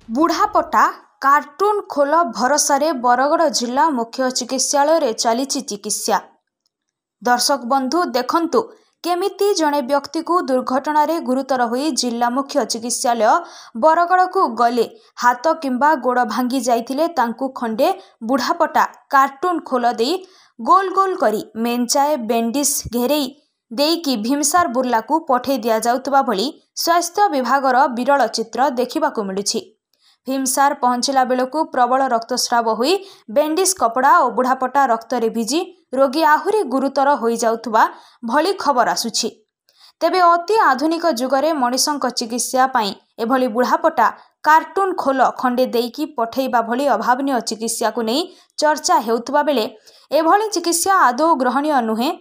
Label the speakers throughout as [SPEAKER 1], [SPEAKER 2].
[SPEAKER 1] बुढ़ापटा cartoon खोल भरोसा बरगड़ जिला मुख्य चिकित्सालय चली चिकित्सा। दर्शक बंधु देखंतु केमिति जड़े व्यक्ति को दुर्घटना गुरुतर होई जिला मुख्य चिकित्सालय बरगड़ को गले हाथ किंबा गोड़ भांगी जाइथिले तांकू खंडे बुढ़ापटा कार्टून खोल दे गोल गोल करी मेंचाए बेंडिस घेरेई देकी भीमसार बुर्ला को पठे दिया जाउतबा भली स्वास्थ्य विभागर विरल चित्र देखिबा को मिलुछि। भीमसार पहुंचला बेलू प्रबल रक्तस्राव हुई बेंडिस कपड़ा और बुढ़ापटा रक्त रे भिजी रोगी आहुरी गुरुतर हो जाउथबा भली खबर आसुछि। तेबे अति आधुनिक जुगरे मनीषक चिकित्सा पाई एभली बुढ़ापटा कार्टून खोल खंडे देकी पठेइबा भली अभावनीय चिकित्सा को नहीं चर्चा हेउथबा बेले एभली चिकित्सा आदौ ग्रहणीय नुहे।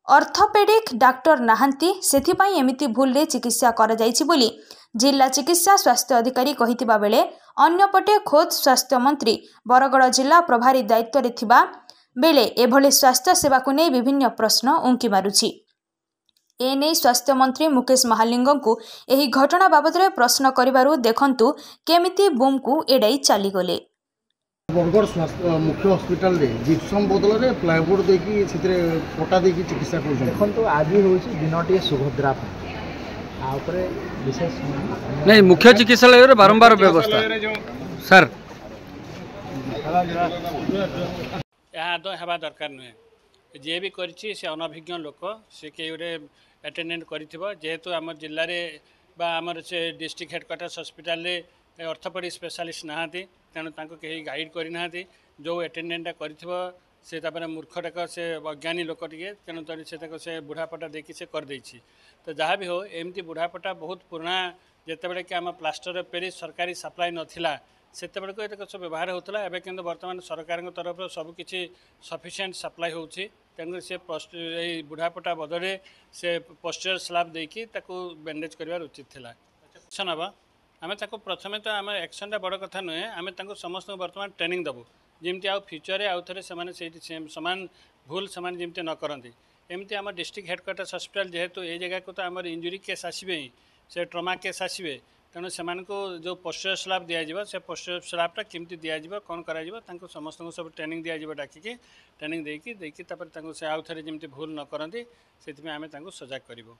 [SPEAKER 1] ऑर्थोपेडिक डॉक्टर नाहांती सेथिपाई एमिति भूल रे चिकित्सा करा जाइछि बोली जिला चिकित्सा स्वास्थ्य अधिकारी कहितिबा बेले अन्यपटे खोद स्वास्थ्य मंत्री बरगड़ जिला प्रभारी दायित्व रे थिबा बेले एभली स्वास्थ्य सेवा को नहीं विभिन्न प्रश्न उंकी मारुछि। एने स्वास्थ्य मंत्री मुकेश महालिंग को एही घटना बाबद रे प्रश्न करिबारु देखंतु केमिति बूम को एडाई चली गले।
[SPEAKER 2] बरगड़ मुख्य हॉस्पिटल रे जिप्सम बदल रे प्लाईवुड देकी सितरे पटा देकी चिकित्सा कर
[SPEAKER 3] देखंतु आज होछि दिनटी सुभद्रा आ ऊपर विशेष
[SPEAKER 4] नहीं मुख्य चिकित्सालय रे बारंबार व्यवस्था सर
[SPEAKER 5] यहाँ तो हेबा दरकार नुहे जे भी करिछि से अनभिज्ञ लोक से के अटेंडेंट करिथिबो जेहेतु आम जिल्ला रे बा आमर से डिस्ट्रिक्ट हेडक्वार्टर्स हॉस्पिटल रे ऑर्थोपेडिक स्पेशलिस्ट नहांती तेणु तांको कहीं गाइड करना जो अटेंडेंटा करिथिबो से तापर मूर्खटाक से अज्ञानी लोक टे तेणु से से बुढ़ापटा देखी से कर देछि। तो जहाँ भी हो एमती बुढ़ापटा बहुत पुराना जितेबाला कि आम प्लास्टर ऑफ पेरिस सरकारी सप्लाई नाला से सब व्यवहार होता है कि बर्तमान सरकार तरफ सबकि सफिशिएंट सप्लाई होछि तेणु से बुढ़ापटा बदले से पोस्चर स्लाब देकी बैंडेज कर उचित थिला। एक्शन हम आम प्रथम तो आम एक्शनटा बड़ कथा नुहे आम समस्त बर्तमान ट्रेनिंग देवु जमी आउ फ्यूचर आउ थे सामान भूल सामान जमी न करती एमती आम डिस्ट्रिक्ट हेडक्वार्टर्स हॉस्पिटल जेहेतु ये जगह को तो आम इंजुरी केस आसबे ही से ट्रमा केस आसबे तेणु से जो पोस्चर स्लाब दिज्व से पोस्चर स्लाबटा केमती दिज्व कौन कर समस्त सब ट्रेनिंग दिज्व डाकिकी ट्रेनिंग देकी से आउ थे जमी भूल न करती से आम सजग करूँ।